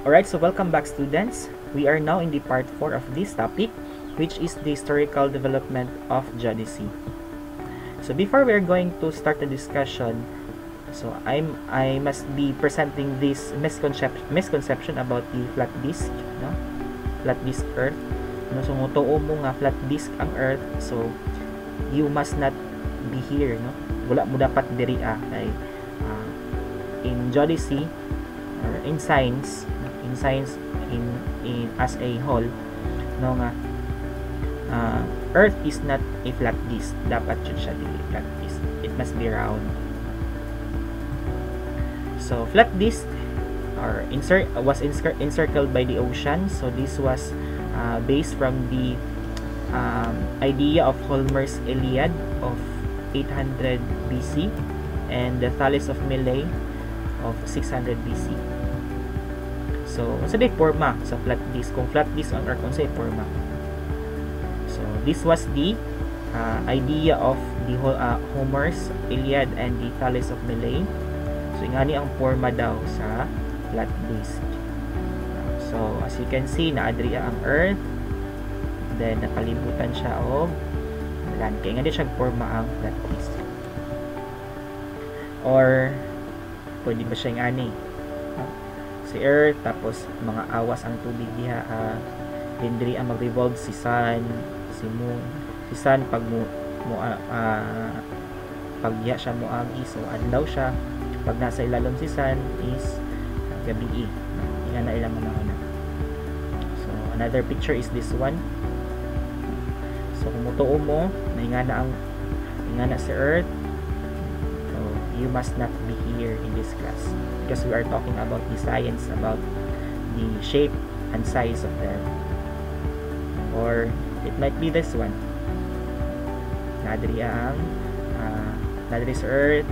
Alright, so welcome back students. We are now in the part 4 of this topic, which is the historical development of geodesy. So before we are going to start the discussion, so I must be presenting this misconception about the flat disk, no? Flat disk Earth. No, so mutuo mo nga flat disk ang Earth, so you must not be here, no? Wala mo dapat diri kay in geodesy or in science in as a whole, no nga Earth is not a flat disk. Dapat yun siya dili flat disk. It must be round. So flat disk or was encircled by the ocean. So this was based from the idea of Homer's Iliad of 800 BC and the Thales of Milet of 600 BC. So, unsa day forma sa flat disk? Kung flat disk ang Earth, unsa day forma? So, this was the idea of the Homer's Iliad and the Thales of Milet. So, ingani ang forma daw sa flat disk. So, as you can see, naadriya ang Earth. Then, nakalibutan siya og land. Kaya nga di siya forma ang flat disk. Or, pwede ba siya ingani? Si Earth, tapos mga awas ang tubig diha, dindri ang mag-revolve si Sun, si Moon. Si Sun pag pagya siya moagi, so adlaw siya. Pag nasa ilalom si Sun is gabi. Yan na ilang mga. So another picture is this one. So kung mutuo mo, ingana si Earth, so you must not be here in this class because we are talking about the science about the shape and size of the Earth. Or it might be this one. Nadiri sa Earth,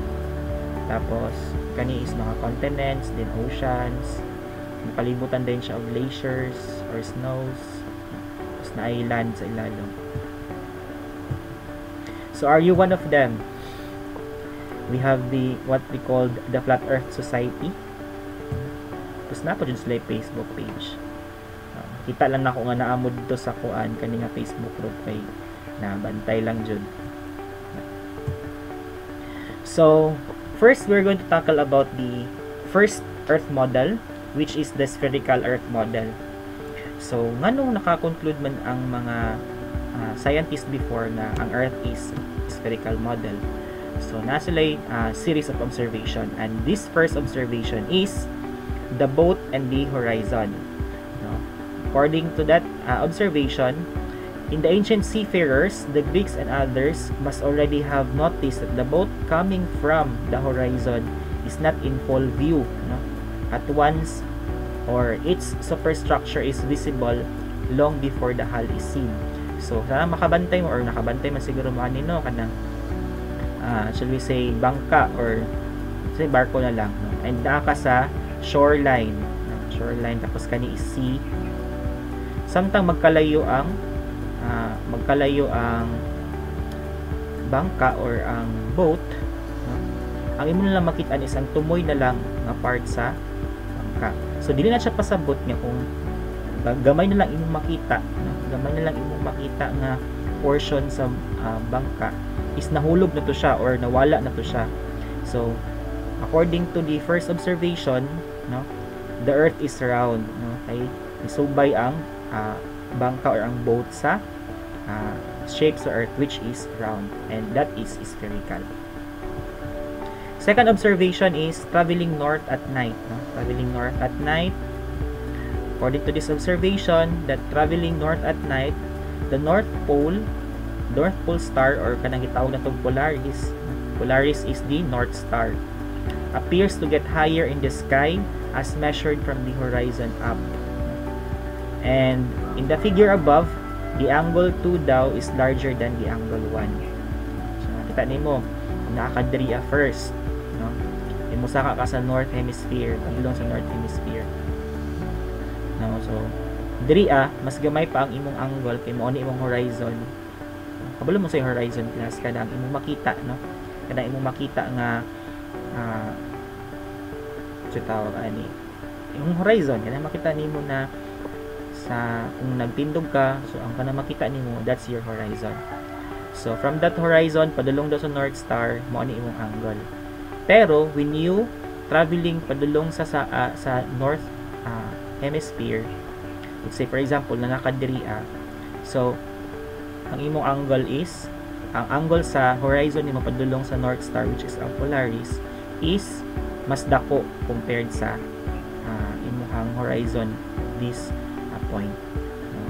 tapos kani is mga continents, then oceans, nakalibutan din siya of glaciers or snows, tapos na island sa ilalong. So are you one of them? We have the what we called the Flat Earth Society. Tapos na po dyan sila Facebook page. Kita lang na ko nga naamod to sa kuan kani nga Facebook group kay na bantay lang jud. So first we're going to tackle about the first Earth model, which is the spherical Earth model. So nganong naka-conclude man ang mga scientists before na ang Earth is spherical model? So nasa series of observation, and this first observation is the boat and the horizon. No? According to that observation, in the ancient seafarers, the Greeks and others must already have noticed that the boat coming from the horizon is not in full view, no? At once, or its superstructure is visible long before the hull is seen. So sana makabantay mo or nakabantay man siguro mo no kanang shall we say bangka or say barko na lang, no? And naa ka sa shoreline, no? Shoreline, tapos kani is sea. Samtang magkalayo ang bangka or ang boat, no? Ang imo na lang makita is ang tumoy na lang nga part sa bangka. So dili na siya pasabot nga kung gamay na lang imong makita, no? Gamay na lang imong makita nga portion sa bangka is nahulog na to siya or nawala na to siya. So according to the first observation, no, the earth is round, no? Kay isubay ang bangka or ang boat sa shape sa earth, which is round, and that is spherical. Second observation is traveling north at night, no? Traveling north at night. According to this observation, that traveling north at night, the North Pole star or kanang gitawag na tong Polaris is the North Star, appears to get higher in the sky as measured from the horizon up. And in the figure above, the angle 2 daw is larger than the angle 1. So kita nimo nakakadriya first, no? Imo saka ka sa North Hemisphere, padulong sa North Hemisphere. No, so diriya mas gamay pa ang imong angle kay mao ni imong horizon. Kabalo mo sa horizon class kada ang imong makita, no? Kada imong makita nga tawag ani yung horizon kana makita nimo na sa kung nagtindog ka, so ang kana makita nimo that's your horizon. So from that horizon padulong daw sa North Star mao ni imong angle. Pero when you traveling padulong sa north hemisphere, let's say for example nanakad diri so ang imong angle is ang angle sa horizon nimo padulong sa North Star, which is ang Polaris, is mas dako compared sa imong horizon this point.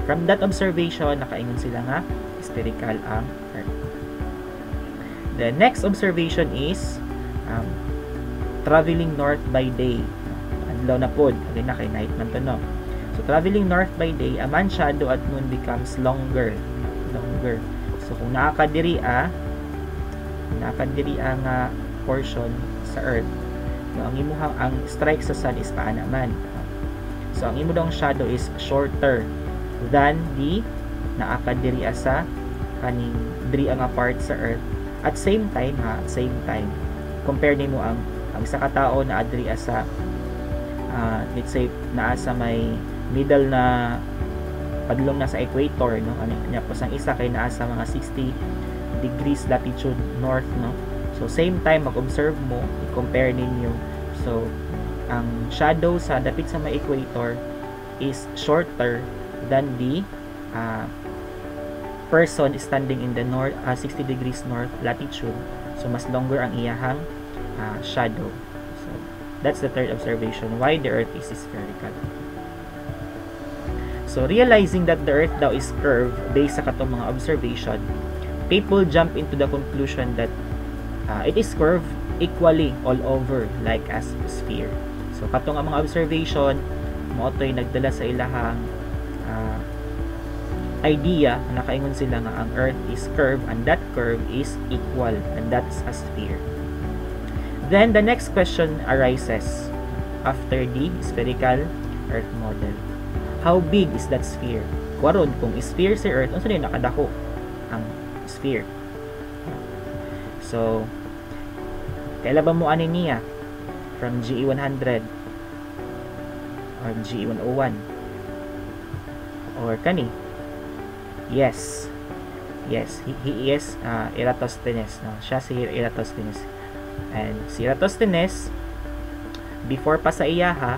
From that observation nakaingon sila nga spherical ang Earth. The next observation is traveling north by day. Adlaw na pod, okay na kay night man to, no? So traveling north by day, a man's shadow at noon becomes longer. So kung nakadiri nga portion sa Earth, no, ang imuhang ang strike sa sun is paana man. So ang imo dong shadow is shorter than the naakadiri sa kaning diri nga part sa Earth. At same time compare nimo ang isa ka tawo na adri sa let's say naa sa may middle na padulong na sa equator, no, ano nya po sang isa kay naa sa mga 60 degrees latitude north, no. So same time mag-observe mo, i-compare ninyo. So ang shadow sa dapit sa may equator is shorter than the person standing in the north 60 degrees north latitude. So mas longer ang iyahang shadow. So that's the third observation why the Earth is spherical. So realizing that the Earth daw is curved based sa katong mga observation, people jump into the conclusion that it is curved equally all over like as sphere. So katong ang mga observation mo to'y nagdala sa ilahang idea na nakaingon sila nga ang Earth is curved and that curve is equal and that's a sphere. Then the next question arises after the spherical Earth model. How big is that sphere? Karon kung sphere si Earth, unsa ni nakadako ang sphere? So kailan ba mo ani niya from GE100 or GE101 or kani? Yes, he is Eratosthenes, no? Siya si Eratosthenes. And si Eratosthenes, before pa sa iyaha,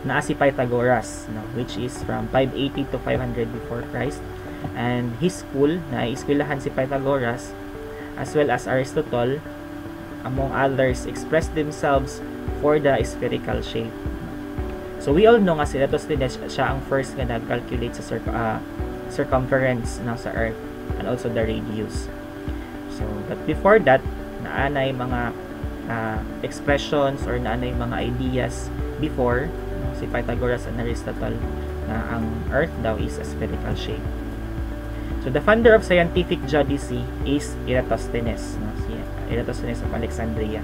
naa si Pythagoras, no? Which is from 580 to 500 before Christ. And his school, na iskwilahan si Pythagoras, as well as Aristotle, among others, expressed themselves for the spherical shape. So we all know nga si Eratosthenes, siya ang first nga nag-calculate sa circumference na sa Earth and also the radius. So, but before that, naanay mga expressions or naanay mga ideas before, no, si Pythagoras and Aristotle na ang Earth daw is a spherical shape. So, the founder of scientific geodesy is Eratosthenes, no, si Eratosthenes of Alexandria,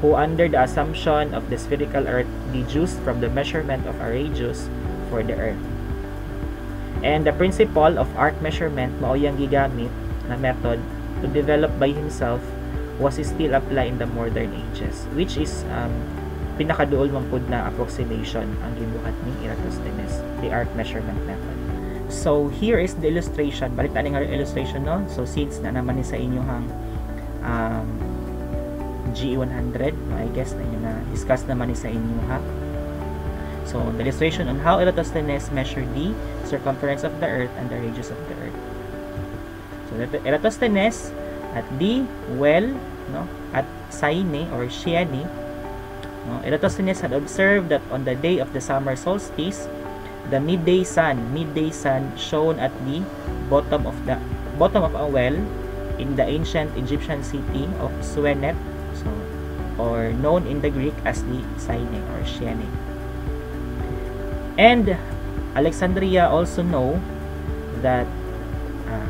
who under the assumption of the spherical Earth deduced from the measurement of a radius for the Earth. And the principle of arc measurement mao yang gigamit na method to develop by himself was still applied in the modern ages, which is pinakaduol man pud na approximation ang gibuhat ni Eratosthenes, the arc measurement method. So here is the illustration, balik tani nga illustration, no. So since na naman ni sa inyohang GE100, I guess na inyo na discuss naman ni sa inyo ha. So the illustration on how Eratosthenes measured the circumference of the Earth and the radius of the Earth. So Eratosthenes at the well, no, at Syene or Chiene, no, Eratosthenes had observed that on the day of the summer solstice, the midday sun shone at the bottom of a well in the ancient Egyptian city of Suenet, so or known in the Greek as the Syene or Chiene. And Alexandria also know that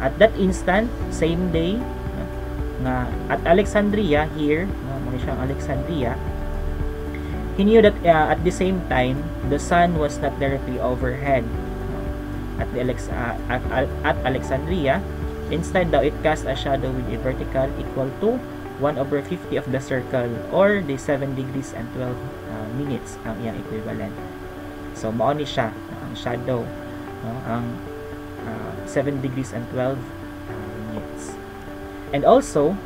at that instant, same day, na at Alexandria here, muna siyang Alexandria, he knew that at the same time, the sun was not directly overhead at Alexandria. Instead daw, it cast a shadow with a vertical equal to 1/50 of the circle or the 7 degrees and 12 minutes ang iyang equivalent. So mao ni siya ang shadow, no? Ang 7 degrees and 12 minutes. And also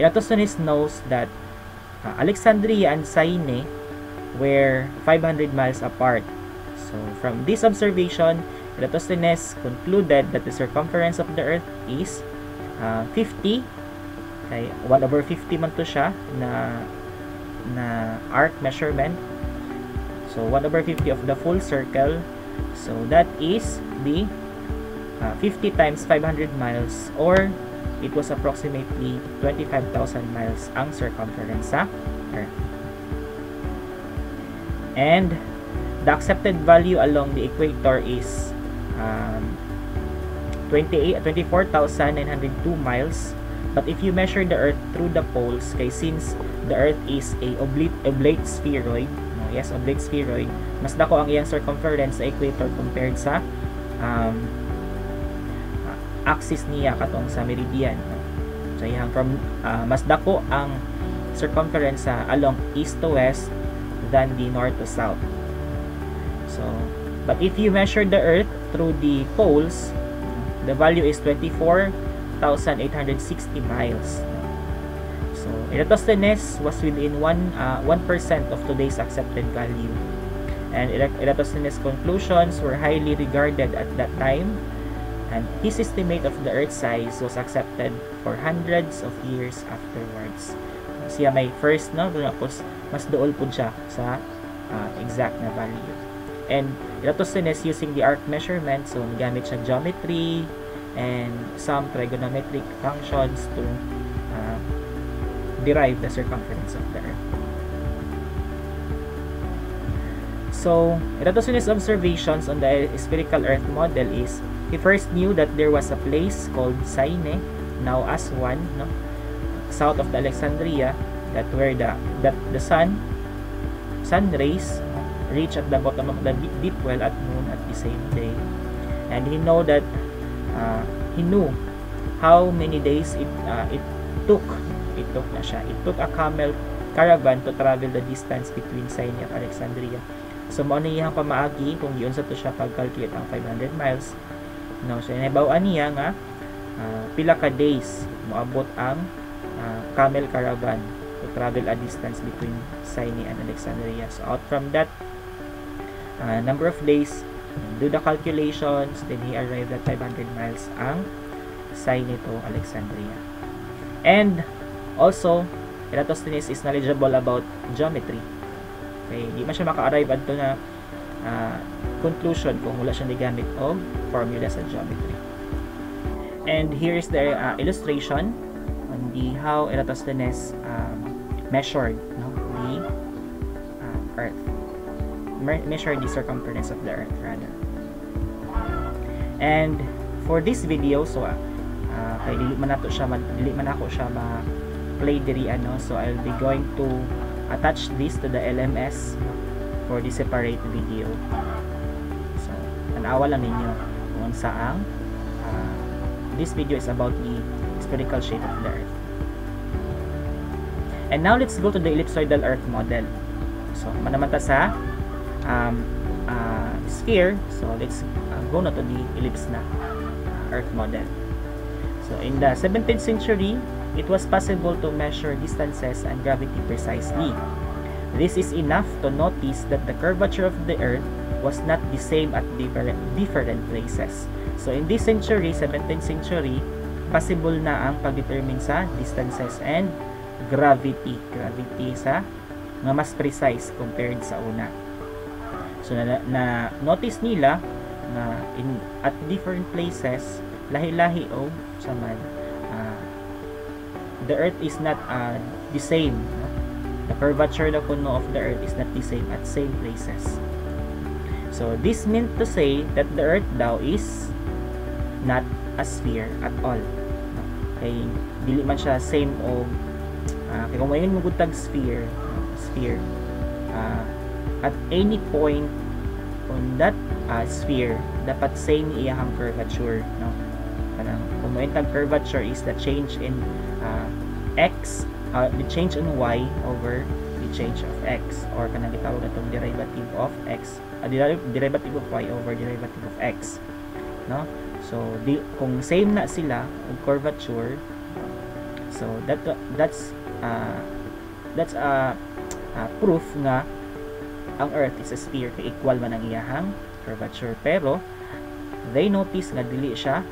Eratosthenes knows that Alexandria and Syene were 500 miles apart. So from this observation, Eratosthenes concluded that the circumference of the earth is 50, okay, 1/50 man to siya na arc measurement. So 1/50 of the full circle. So that is the 50 times 500 miles, or it was approximately 25,000 miles ang circumference sa earth. And the accepted value along the equator is 24,902 miles. But if you measure the earth through the poles, kay since the earth is a oblate spheroid, no? Yes, oblate spheroid, mas dako ang iyang circumference sa equator compared sa axis niya katong sa meridian, no? So yang from mas dako ang circumference sa along east to west than the north to south. So but if you measure the earth through the poles, the value is 24,860 miles. So Eratosthenes was within 1% of today's accepted value, and Eratosthenes' conclusions were highly regarded at that time, and his estimate of the earth's size was accepted for hundreds of years afterwards. Siya may first, no, tapos mas dool po siya sa exact na value. And Eratosthenes, using the arc measurement, so nagamit siya geometry and some trigonometric functions to derive the circumference of the earth. So Eratosthenes' observations on the spherical earth model is, he first knew that there was a place called Syene, now Aswan, no, south of the Alexandria, that where the sun rays reach at the bottom of the deep well at noon at the same day. And he knew how many days it took a camel caravan to travel the distance between Syene at Alexandria. So mao ni iyang pamaagi kung giun sa to siya pag-calculate ang 500 miles. No, so nahibaw-an niya nga pila ka days moabot ang camel caravan to travel a distance between Syene and Alexandria. So out from that number of days, do the calculations, then he arrived at 500 miles ang Syene to Alexandria. And also Eratosthenes is knowledgeable about geometry. Okay, di man siya maka-arrive adto na conclusion kung wala siya nagamit og formula sa geometry. And here is the illustration on the how Eratosthenes measured, no, the earth, measured the circumference of the earth rather. And for this video, so kay dili man ako siya play diri ano, so I'll be going to attach this to the LMS for the separate video. So tanawa lang ninyo kung saang this video is about the spherical shape of the earth. And now let's go to the ellipsoidal earth model. So manaman ta sa sphere, so let's go na to the ellipse na earth model. So in the 17th century, it was possible to measure distances and gravity precisely. This is enough to notice that the curvature of the earth was not the same at different places. So in this century, 17th century, possible na ang pag-determine sa distances and gravity sa nga mas precise compared sa una. So na notice nila na at different places, lahi-lahi o saman, the earth is not the same, no? The curvature na kuno of the earth is not the same at same places. So this meant to say that the earth daw is not a sphere at all, no? Kay dili man siya same o kay kung mayon mo gutag sphere at any point on that sphere dapat same iyang curvature, no? Kanang kung mayon tag curvature is the change in x, the change in y over the change of x, or kanang gitawag natong derivative of x, derivative of y over derivative of x, no? So kung same na sila og curvature, so that's proof nga ang earth is a sphere kay equal man ang iyahang curvature. Pero they notice nga dili siya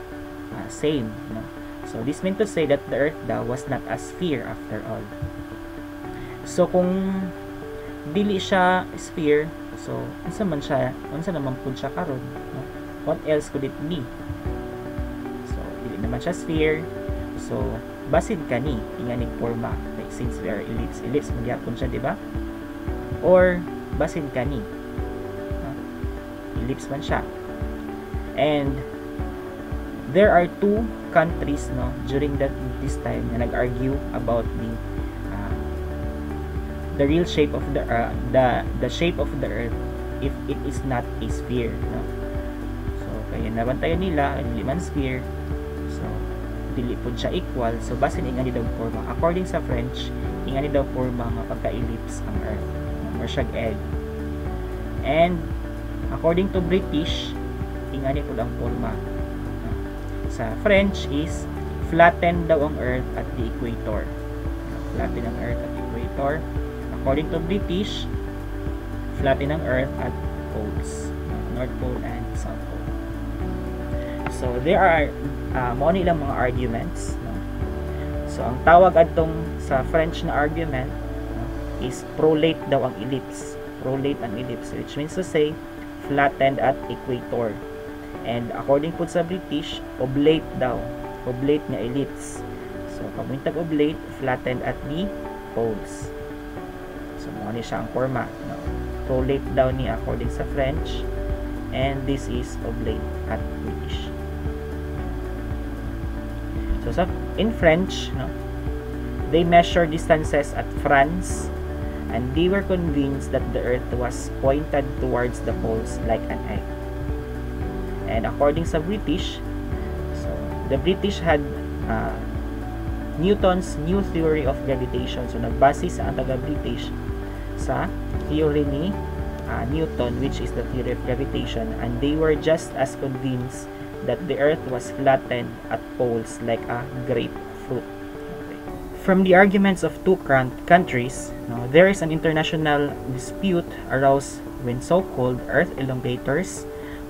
same, no? So this meant to say that the earth daw was not a sphere after all. So kung dili siya sphere, so unsa naman pud siya karon, no? What else could it be? So dili naman siya sphere, so basin kani inganing forma, like since we are ellipse magyapon siya, di ba? Or basin kani ellipse man siya. And there are two countries, no, during this time na nag-argue about the real shape of the shape of the earth if it is not a sphere, no? So kaya nabantayan nila dili man sphere, so dili pud siya equal, so basin ingani daw forma. According sa French, ingani daw forma nga pagka-ellipse ang earth, or siyag egg. And according to British, ingani pud ang forma. Sa French is flatten daw ang earth at the equator. Flatten ang earth at equator. According to British, flatten ang earth at poles, North Pole and South Pole. So there are mo nilang mga arguments, no? So ang tawag adtong sa French na argument, no, is prolate daw ang ellipse. Prolate ang ellipse, which means to say flattened at equator. And according po sa British, oblate daw. Oblate nga ellipse. So pagmuntag oblate, flattened at the poles. So mo ni siya ang forma, no? Prolate daw ni according sa French, and this is oblate at British. So in French, no, they measure distances at France, and they were convinced that the earth was pointed towards the poles like an egg. And according sa British, so the British had Newton's new theory of gravitation. So nagbase sa ang taga-British sa theory ni Newton, which is the theory of gravitation, and they were just as convinced that the earth was flattened at poles like a grapefruit. Okay. From the arguments of two countries, no, there is an international dispute aroused when so-called earth elongators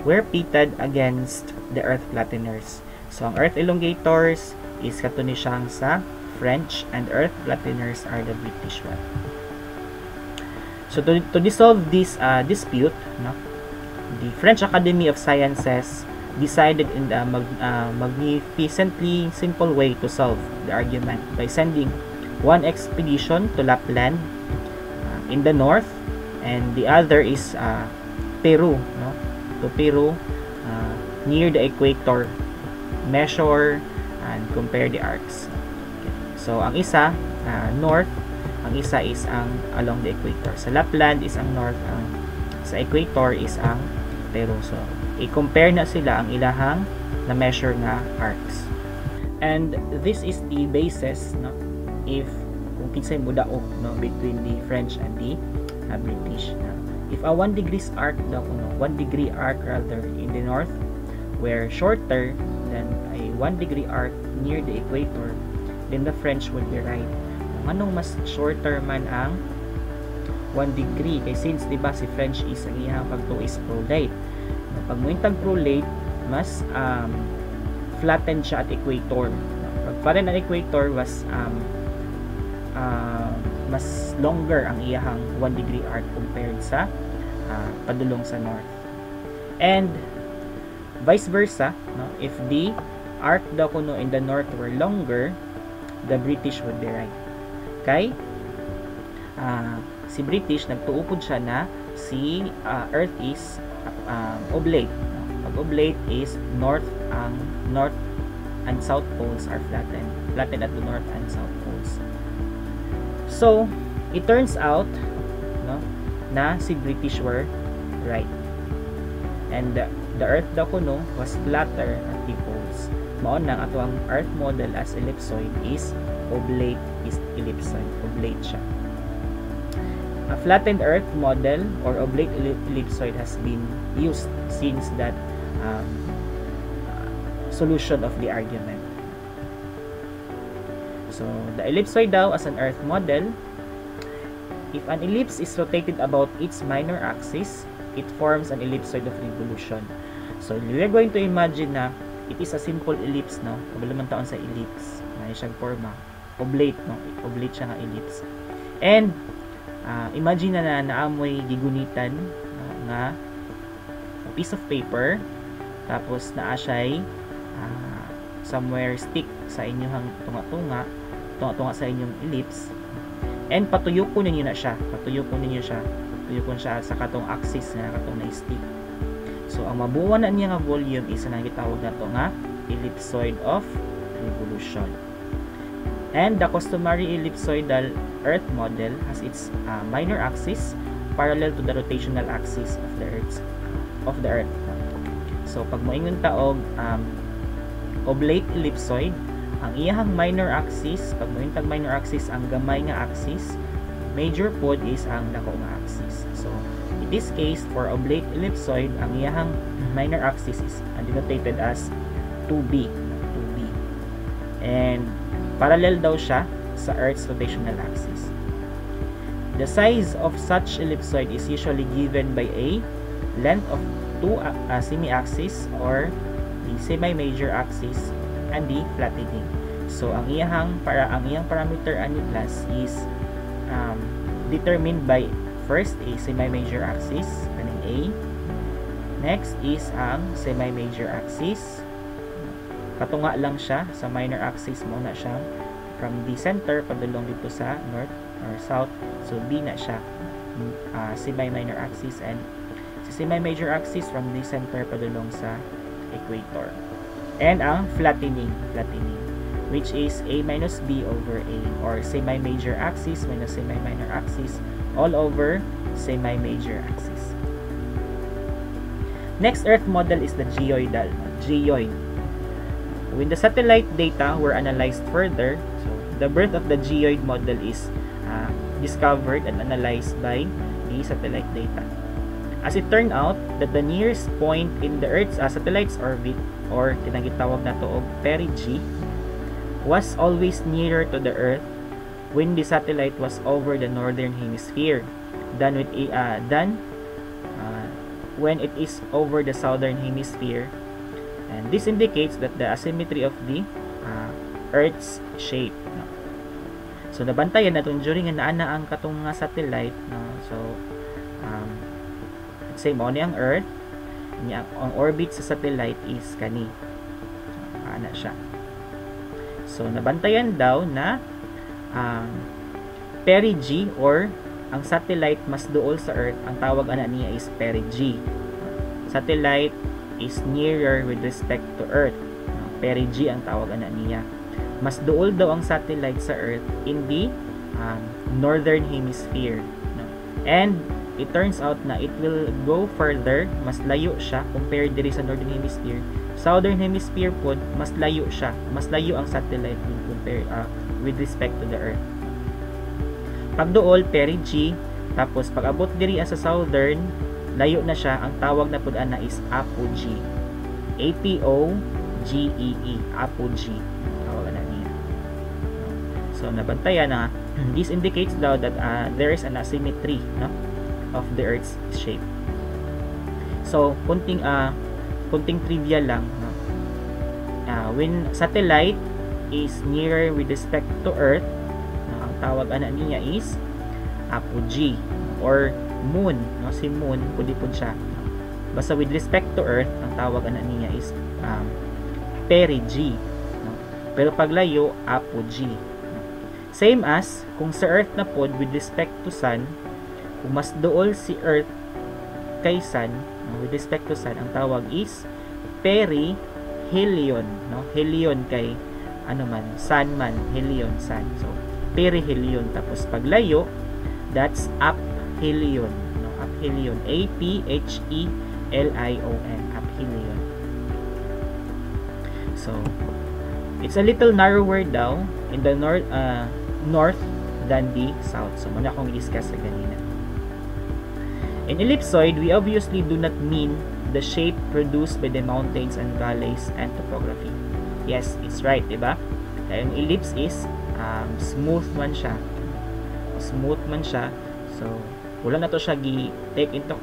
were pitted against the earth flatteners. So ang earth elongators is katuni siyang sa French, and earth flatteners are the British one. So to dissolve this dispute, no, the French Academy of Sciences decided in a magnificently simple way to solve the argument by sending one expedition to Lapland in the north, and the other is Peru, no, to Peru near the equator, measure and compare the arcs. Okay. So ang isa north, ang isa is ang along the equator. Sa Lapland is ang north, ang sa equator is ang Peru. So i-compare na sila ang ilahang na measure nga arcs. And this is the basis, no, if kung kinsay mudaog, no, between the French and the British. If a 1 degrees arc daw, no, 1 degree arc rather in the north were shorter than a 1 degree arc near the equator, then the French would be right. Anong mas shorter man ang 1 degree? Kay since diba si French is ang iyang pagtuo is prolate. Pag muintag prolate, mas flatten siya at equator. Pag flatten at equator was mas longer ang iyahang 1 degree arc compared sa padulong sa north. And vice versa, no, if the arc daw kuno in the north were longer, the British would be right. Okay? Si British nagtuupod siya na si earth is oblate. Pag oblate is north and south poles are flattened at the north and south poles. So it turns out, no, na si British were right, and the earth daw kuno was flatter at the poles. Mao nang ato ang earth model as ellipsoid is oblate, is ellipsoid, oblate siya. A flattened Earth model or oblate ellipsoid has been used since that solution of the argument. So, the ellipsoid daw as an Earth model, if an ellipse is rotated about its minor axis, it forms an ellipsoid of revolution. So, we are going to imagine na it is a simple ellipse, no? Kabaluman taon sa ellipse. May siyang forma. Oblate, no? Oblate siya nga ellipse. And, imagine na naamoy gigunitan, no? Nga a piece of paper, tapos naa siya'y somewhere stick sa inyong tunga-tunga sa inyong ellipse, and patuyukon ninyo siya sa katong axis na katong na-stick. So, ang mabuo na niya nga volume is na gitawag na to nga ellipsoid of revolution. And the customary ellipsoidal Earth model has its minor axis parallel to the rotational axis of the Earth. So, pag moingon taog oblate ellipsoid, ang iyahang minor axis, pag mointag minor axis, ang gamay nga axis, major pod is ang dako nga axis. So, in this case, for oblate ellipsoid, ang iyahang minor axis is denotated as 2b. And parallel daw siya sa Earth's rotational axis. The size of such ellipsoid is usually given by a length of two semi-axis or the semi-major axis and the flattening. So ang iyang parameter ani plus is determined by first a semi-major axis kaning A. Next is ang semi-major axis. Katunga lang siya sa minor axis mo na siya from the center padulong dito sa north or south. So B na siya semi-minor axis, and sa semi-major axis from the center padulong sa equator. And ang flattening, which is A minus B over A, or semi-major axis minus semi-minor axis all over semi-major axis. Next Earth model is the geoidal. When the satellite data were analyzed further, so the birth of the geoid model is discovered and analyzed by the satellite data. As it turned out that the nearest point in the Earth's satellite's orbit, or tinagitawag na to og perigee, was always nearer to the Earth when the satellite was over the northern hemisphere than when it is over the southern hemisphere. And this indicates that the asymmetry of the Earth's shape. No? So nabantayan natin during nga naana ang katong nga satellite. No? So say mo ni ang Earth, ang orbit sa satellite is kani. Ana siya. So nabantayan daw na perigee, or ang satellite mas duol sa Earth, ang tawag ana niya is perigee. Satellite is nearer with respect to Earth. Perigee ang tawag ana niya. Mas duol daw ang satellite sa Earth in the northern hemisphere. No? And it turns out na it will go further, mas layo siya compared diri sa northern hemisphere. Southern hemisphere po, mas layo siya. Mas layo ang satellite when compared with respect to the Earth. Pag duol, perigee, tapos pag abot diri sa southern, layo na siya. Ang tawag na pud ana is apogee. A-P-O-G-E-E. Apogee. Tawag na niya. So nabantayan na this indicates daw that there is an asymmetry, no, of the Earth's shape. So kunting trivia lang, no? When satellite is nearer with respect to Earth, ang tawag ana niya is apogee, or moon, no? Si moon pudi pud siya. Basta with respect to Earth, ang tawag ana niya is perigee, no? Pero pag layo, apogee. Same as kung sa Earth na pod with respect to Sun, kung mas duol si Earth kay Sun, no, with respect to Sun, ang tawag is perihelion, no? Helion kay ano man, Sun man, helion, Sun. So perihelion. Tapos pag layo, that's aphelion, no? Aphelion, A-P-H-E-L-I-O-N, aphelion. So it's a little narrower daw in the north than the south. So muna akong i-discuss sa ganina. In ellipsoid, we obviously do not mean the shape produced by the mountains and valleys and topography. Yes, it's right, diba? Kaya yung ellipse is smooth man siya. Smooth man siya. So, wala na to siya take into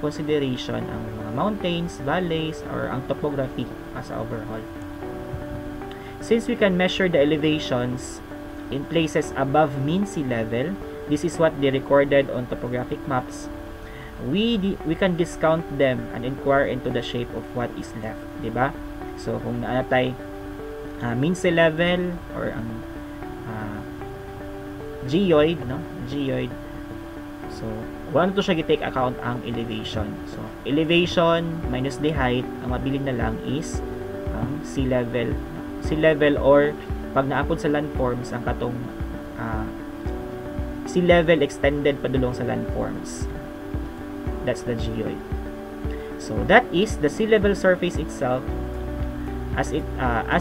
consideration ang mga mountains, valleys, or ang topography as a overall. Since we can measure the elevations in places above mean sea level, this is what they recorded on topographic maps, we can discount them and inquire into the shape of what is left, diba? So kung naatay mean sea level or ang geoid, no? Geoid. So wala na to siya gi-take account ang elevation. So elevation minus the height, ang mabilin na lang is ang sea level. Sea level, or pag naapod sa landforms ang katong sea level extended padulong sa landforms. That's the geoid. So that is the sea level surface itself as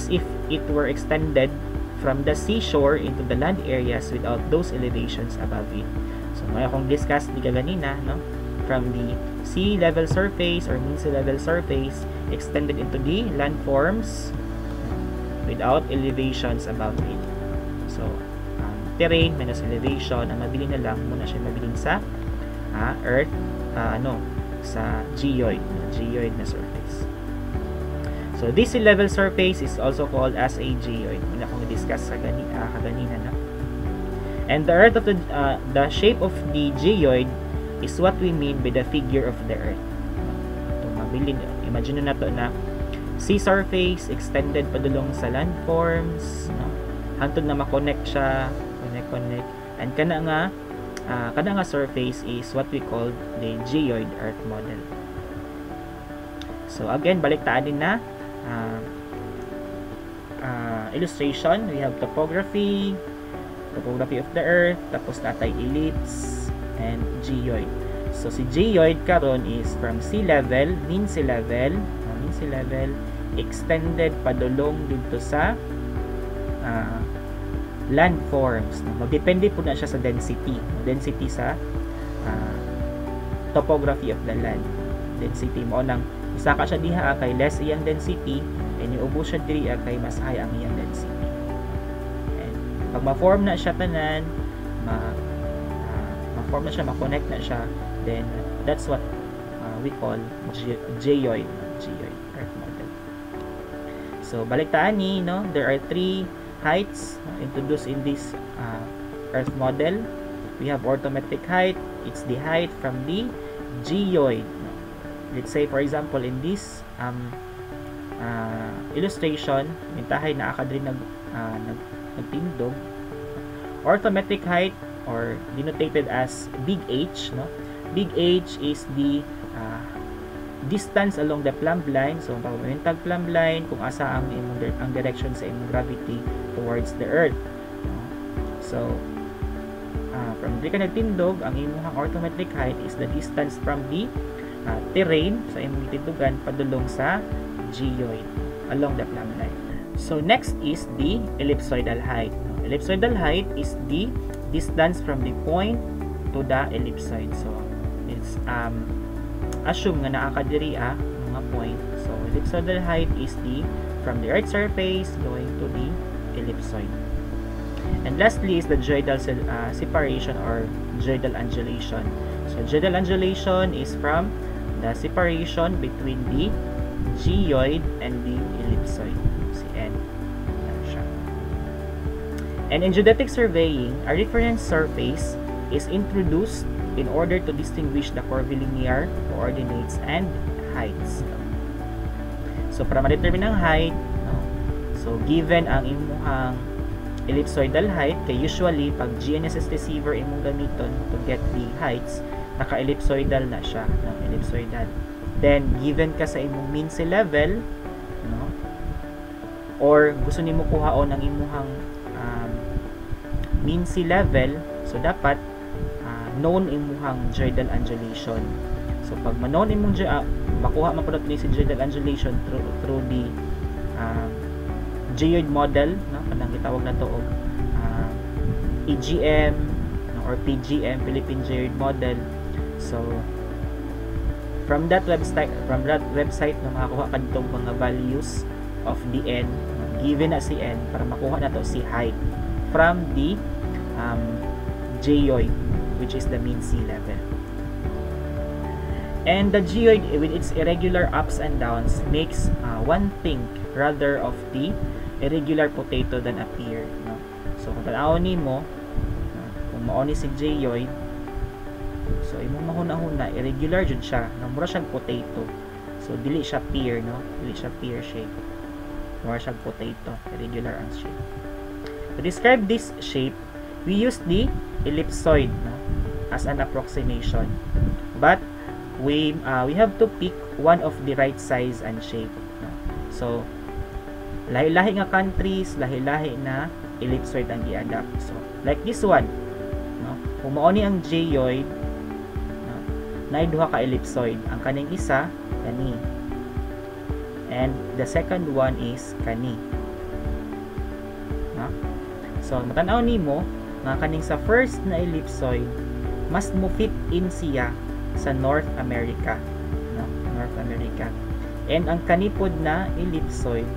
if it were extended from the seashore into the land areas without those elevations above it. So ngayon kung discuss di kaganina, no, from the sea level surface or mean sea level surface extended into the landforms without elevations above it. So terrain minus elevation, ang mabilin na lang muna siya mabilin sa earth, sa geoid na surface. So this sea level surface is also called as a geoid. Muna akong discuss kaganina na. And the earth of the shape of the geoid is what we mean by the figure of the earth. Itong mabilin, imagine na to na sea surface extended padulong sa landforms, no? Hantod na ma-connect siya, connect, and kana nga surface is what we call the geoid earth model. So again, baliktaan din na illustration. We have topography of the earth, tapos natay ellipse and geoid. So si geoid karon is from sea level, mean sea level extended padulong dito sa landforms. Magdepende po na siya sa density sa topography of the land. Density mo nang isa ka siya diha kay less iyang density, and iubo siya diri kay mas high ang iyang density. And pag ma-form na siya tanan, ma-form na siya, ma-connect na siya, then that's what we call geoid earth model. So baliktaan ni, no, there are three heights introduced in this earth model. We have orthometric height. It's the height from the geoid. Let's say for example in this illustration, mintahay na akadri nagtindog. Orthometric height, or denoted as big H, no? Big H is the distance along the plumb line. So pag plumb line kung asa ang direction sa imong gravity towards the earth. So from di ka nagtindog, ang imong orthometric height is the distance from the terrain sa imong gitindugan padulong sa geoid along the plumb line. So next is the ellipsoidal height. Ellipsoidal height is the distance from the point to the ellipsoid. So it's assume nga naa ka diri mga point. So ellipsoidal height is the from the earth surface going to the ellipsoid. And lastly is the geoidal separation or geoidal undulation. So geoidal undulation is from the separation between the geoid and the ellipsoid. CN. And in geodetic surveying, a reference surface is introduced in order to distinguish the curvilinear coordinates and heights. So para ma-determine ang height, no? So given ang imuhang ellipsoidal height, kay usually pag GNSS receiver imong gamiton to get the heights, naka-ellipsoidal na siya, no? Ellipsoidal. Then given ka sa imong mean sea level, no? Or gusto nimo kuhaon ang imuhang mean sea level, so dapat known imuhang geoidal undulation. So pag ma-known imong makuha man pud ni si geoidal undulation through the geoid model, no, kanang gitawag na to og EGM, no, or PGM, Philippine Geoid Model. So from that website no, makakuha ka ditong mga values of the n, given na si n, para makuha na to si height from the geoid, which is the mean sea level. And the geoid with its irregular ups and downs makes one thing rather of the irregular potato than appear, no? So kung tanaw nimo, kung mao ni si geoid, so imong mahuna-huna irregular jud siya, no? Mura siyang potato. So dili siya pear, no? Dili siya pear shape. Mura siyang potato, irregular ang shape. To describe this shape, we use the ellipsoid, no, as an approximation. But we have to pick one of the right size and shape, no? So lahi-lahi nga countries, lahi-lahi na ellipsoid ang i-adapt. So like this one, no, kung mao ni ang geoid, no, nay duha ka ellipsoid, ang kaning isa kani, and the second one is kani, no? So matanaw nimo nga kaning sa first na ellipsoid mas mo fit in siya sa North America, no? North America. And ang kanipod na ellipsoid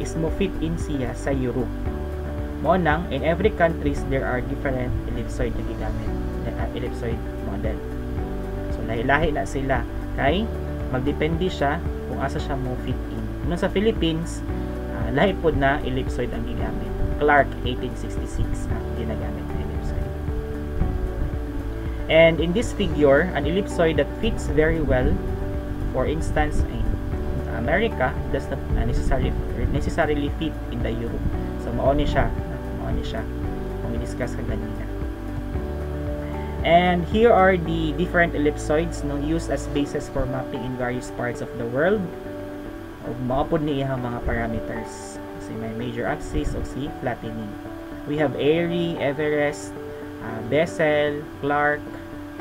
is mo fit in siya sa Europe. Mo nang in every countries there are different ellipsoid na gigamit, ellipsoid model. So lahi-lahi na sila kay magdepende siya kung asa siya mo fit in. Nung sa Philippines, lahi pod na ellipsoid ang gigamit. Clark 1866 na ginagamit na ellipsoid. And in this figure, an ellipsoid that fits very well, for instance, in America, does not necessarily fit in the Europe. So mao ni siya kung i-discuss ka ganina. And here are the different ellipsoids no, used as basis for mapping in various parts of the world. Og mao pod ni iyang mga parameters. Si may major axis o si flattening. We have Airy, Everest, Bessel, Clark.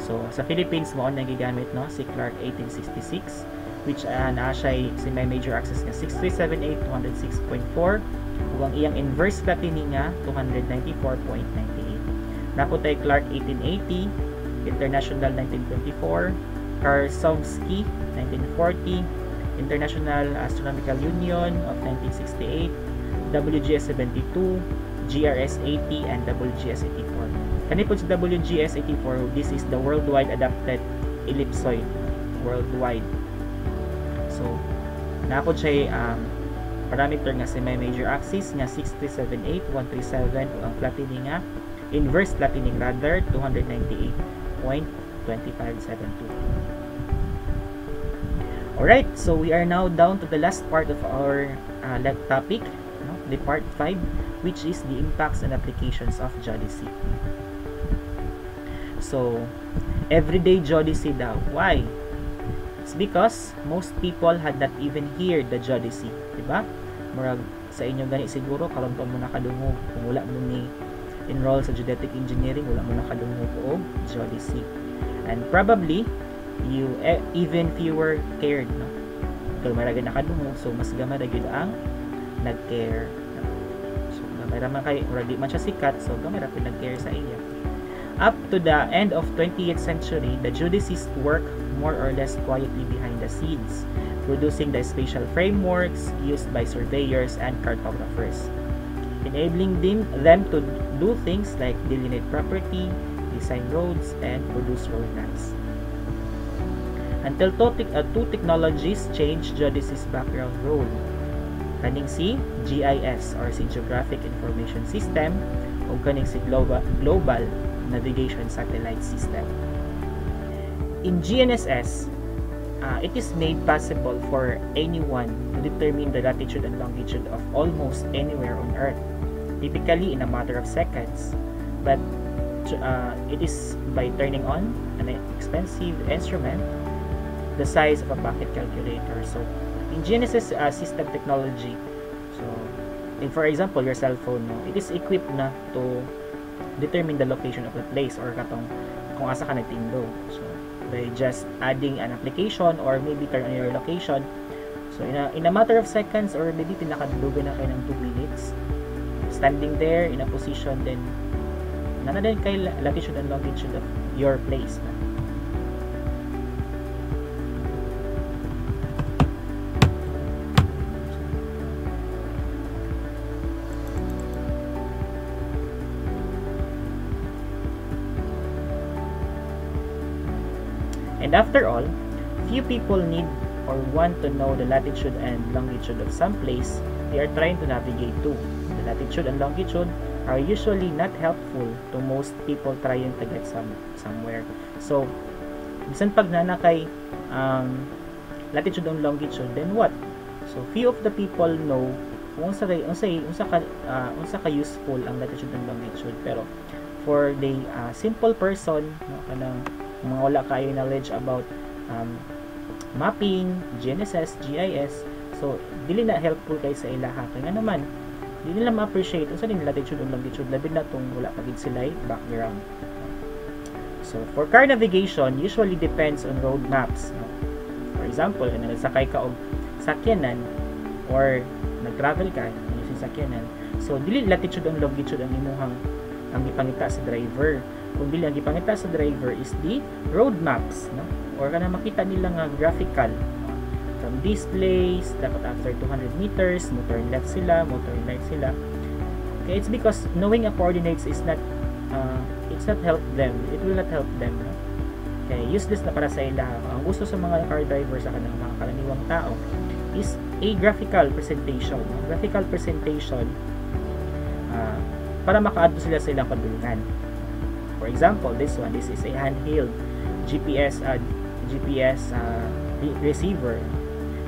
So sa Philippines mo na gigamit no si Clark 1866, which naa siya si may major axis nga 6378 206.4 ug ang iyang inverse flattening nga 294.98. Naputay Clark 1880, International 1924, Karsovsky 1940, International Astronomical Union of 1968, WGS 72, GRS 80, and WGS 84. Kanipod sa WGS 84, this is the worldwide adapted ellipsoid. Worldwide. So, napod siya parameter nga si may major axis nga 6378, 137, o ang flattening nga, inverse flattening rather, 298.2572. Alright, so we are now down to the last part of our topic, no? The part 5, which is the impacts and applications of geodesy. So, everyday geodesy daw. Why? It's because most people had not even heard the geodesy, diba? Murag sa inyo gani siguro karon pa mo nakadungog kung wala mo ni enroll sa geodetic engineering, wala mo nakadungog og geodesy. And probably you even fewer cared, no? Kung marag nakadungog, so mas gamay ra gyud ang nag-care. So gamay ra man kay ora di man siya sikat, so gamay ra pud nag-care sa iya. Up to the end of 20th century, the geodesists work more or less quietly behind the scenes, producing the spatial frameworks used by surveyors and cartographers, enabling them to do things like delineate property, design roads, and produce road maps. Until two technologies change geodesys background role. Kaning si GIS or si Geographic Information System o kaning si Global Navigation Satellite System. In GNSS, it is made possible for anyone to determine the latitude and longitude of almost anywhere on Earth, typically in a matter of seconds. But it is by turning on an expensive instrument the size of a pocket calculator. So, in GNSS system technology, so, for example, your cell phone, no, it is equipped na to determine the location of the place or katong kung asa ka nagtindog. So, by just adding an application or maybe turn on your location, so in a matter of seconds or maybe pinakadugan na kayo ng 2 minutes standing there in a position, then nana din kay latitude and longitude of your place. And after all, few people need or want to know the latitude and longitude of some place they are trying to navigate to. The latitude and longitude are usually not helpful to most people trying to get somewhere. So, bisan pag nanakay latitude and longitude, then what? So, few of the people know kung unsa ka useful ang latitude and longitude. Pero, for the simple person, no, kanang mga wala kayo knowledge about mapping, GNSS, GIS, so dili na helpful kay sa ilaha kay nga naman dili nila ma-appreciate unsa din latitude and longitude labi na tong wala pa gid sila background. So for car navigation usually depends on road maps, no? For example, kung nagsakay ka og sakyanan or nag-travel ka using sakyanan, so dili latitude and longitude ang imuhang ang gipangita sa driver, kung dili ang gipangita sa driver is the road maps, no? Or kana makita nila nga graphical from this place, dapat after 200 meters motor left sila, motor right sila. Okay, it's because knowing a coordinates is not it will not help them, no? Okay, useless na para sa ila. Ang gusto sa mga car driver sa kanang mga karaniwang tao is a graphical presentation, para makaadto sila sa ilang kadulungan. For example, this is a handheld GPS receiver.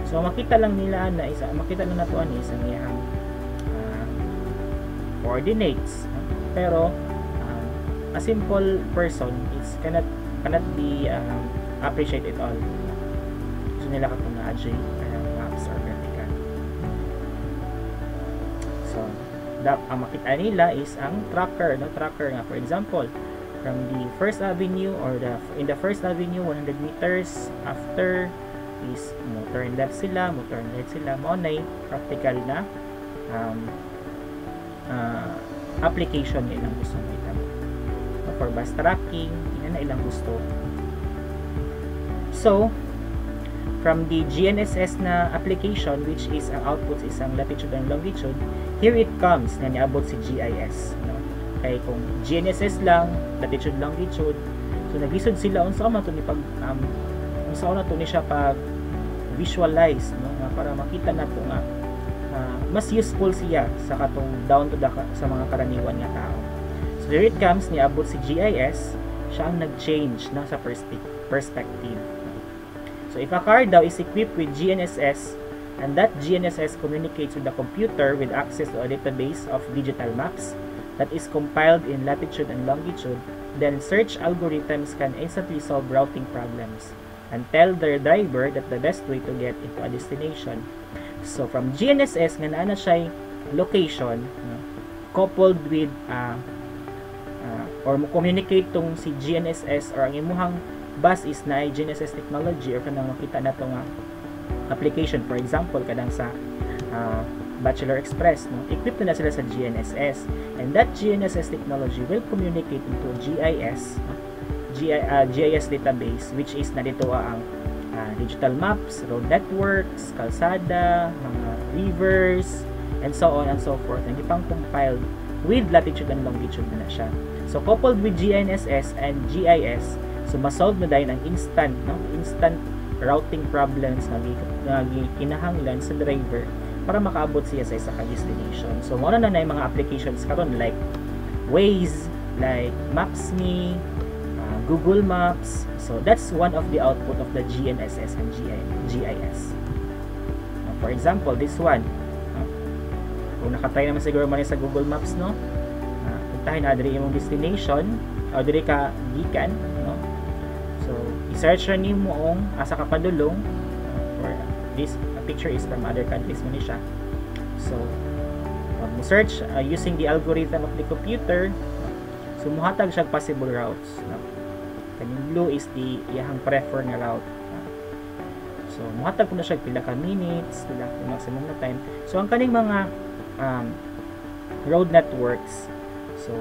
So makita lang nila na makita lang nato ani isang iyang coordinates. Pero a simple person cannot be appreciate it all. So nila katong na-adjust maps or vertical. So ang makita nila is ang tracker, no? Tracker nga, for example, from the First Avenue or in the First Avenue 100 meters after is motor left sila, motor right sila, mo na practical na application na ilang gusto makita. For bus tracking, yun na ilang gusto. So from the GNSS na application, which is ang output is ang latitude and longitude, here it comes na niabot si GIS, no? Kay kung GNSS lang, latitude, longitude, so naglisod sila unsa man to ni pag unsa na to ni siya pag visualize, no, nga para makita nato nga mas useful siya sa katong down to the sa mga karaniwan nga tao. So here it comes niabot si GIS, siya ang nag-change na sa perspective. So if a car daw is equipped with GNSS and that GNSS communicates with the computer with access to a database of digital maps that is compiled in latitude and longitude, then search algorithms can instantly solve routing problems and tell their driver that the best way to get into a destination. So from GNSS nga naa na siya location, no, coupled with or mo communicate tong si GNSS or ang imuhang bus is na GNSS technology or kanang makita nato nga application, for example kadang sa Bachelor Express, no, equipped na sila sa GNSS, and that GNSS technology will communicate into GIS database, which is narito ang digital maps, road networks, kalsada, mga rivers, and so on and so forth, and ipang compiled with latitude and longitude na siya. So coupled with GNSS and GIS, so masolve na dahil ang instant routing problems na kinahanglan sa driver para makaabot siya sa isa ka destination. So mo na yung mga applications karon like Waze, like Maps.me, Google Maps. So that's one of the output of the GNSS and GIS. For example, this one, kung nakatry naman siguro man sa Google Maps, no, puntahin na diri imong destination o diri ka gikan, no. So i-search ra nimo ang asa ka padulong, or this picture is from other countries man siya. So mo search using the algorithm of the computer, so muhatag siya possible routes, no. Kaning blue is the iyang prefer nga route. So muhatag ko na siya pila ka minutes, pila ka maximum na time. So ang kaning mga road networks, so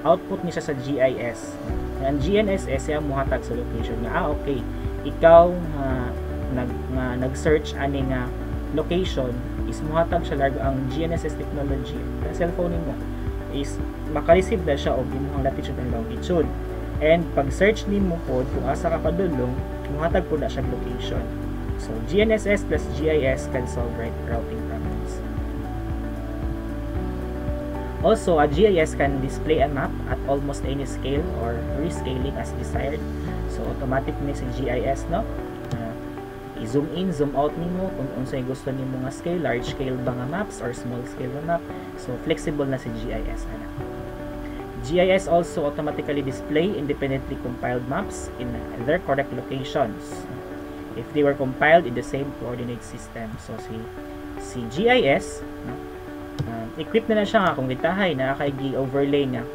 output niya sa GIS. Ang GNSS siya muhatag sa location nga okay, ikaw nag-search ani nga location is muhatag siya largo ang GNSS technology sa cellphone mo is maka-receive na siya og imong latitude and longitude. And pag search nimo pod kung asa ka padulong, muhatag po na siya location. So GNSS plus GIS can solve routing problems. Also, a GIS can display a map at almost any scale or rescaling as desired. So automatic ni sa GIS, no? I-zoom in, zoom out nimo kung unsay gusto nimo nga scale, large scale ba nga maps or small scale nga map. So flexible na si GIS ana. GIS also automatically display independently compiled maps in their correct locations if they were compiled in the same coordinate system. So si GIS, no, equipped na siya nga kung gitahay na kay gi-overlay nga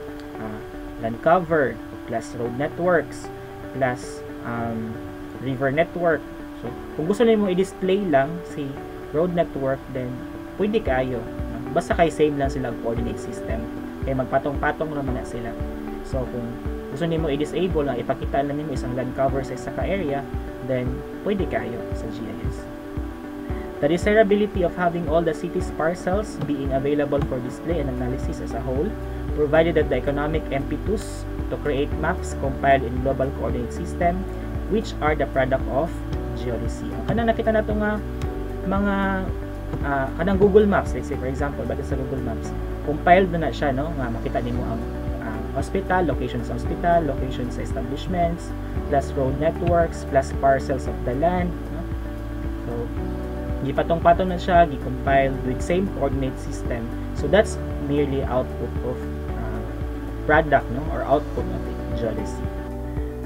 land cover plus road networks plus river network. So, kung gusto niyo i-display lang si road network, then pwede kayo. Basta kay same lang sila coordinate system. Kaya magpatong-patong naman na sila. So, kung gusto niyo i-disable lang, ipakita lang niyo isang land cover sa isa ka area, then pwede kayo sa GIS. The desirability of having all the city's parcels being available for display and analysis as a whole, provided that the economic impetus to create maps compiled in global coordinate system, which are the product of geodesy. Kanang nakita nato nga mga kanang Google Maps, let's say for example, but sa Google Maps, compiled na siya, no, nga makita nimo ang hospital, location sa hospital, location sa establishments, plus road networks, plus parcels of the land, no? So gipatong-patong na siya, gi-compiled with same coordinate system. So that's merely output of product, no, or output of geodesy.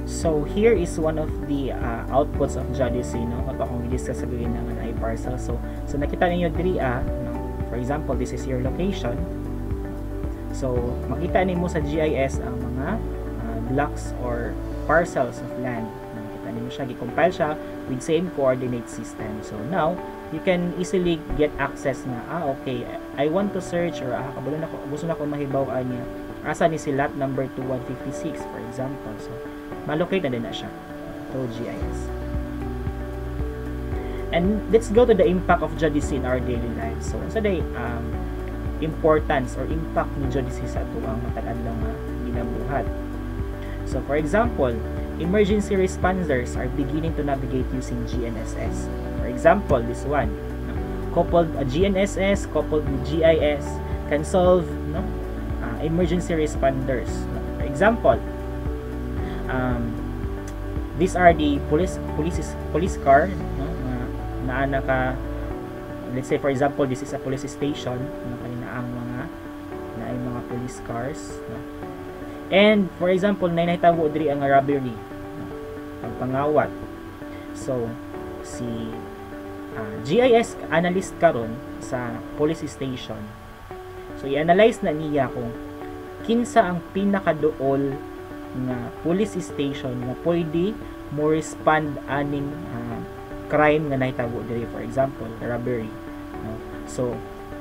So here is one of the outputs of geodesy, no, kung i-discuss sa gawin ng iParcel. So nakita ninyo diri no? For example, this is your location. So makita nimo sa GIS ang mga blocks or parcels of land. Makita nimo siya, gi-compile siya with same coordinate system. So now you can easily get access na okay, I want to search or kabalo na ko, gusto na ko mahibaw niya asa ni si lot number 2156 for example. So malocate na din na siya through GIS. And let's go to the impact of geodesy in our daily lives. So unsa day importance or impact ni geodesy sa ato ang matag-adlaw nga ginabuhat. So for example, emergency responders are beginning to navigate using GNSS. For example, this one, coupled GNSS coupled with GIS can solve, no, emergency responders. For example, these are the police car, no, na ka, let's say for example this is a police station, no, kanina ang mga police cars, no? And for example nahitabo diri ang robbery, no, ang pangawat. So si GIS analyst karon sa police station, so i-analyze na niya kung kinsa ang pinakaduol nga police station nga pwede mo respond aning crime nga nahitabo diri, for example robbery, no? So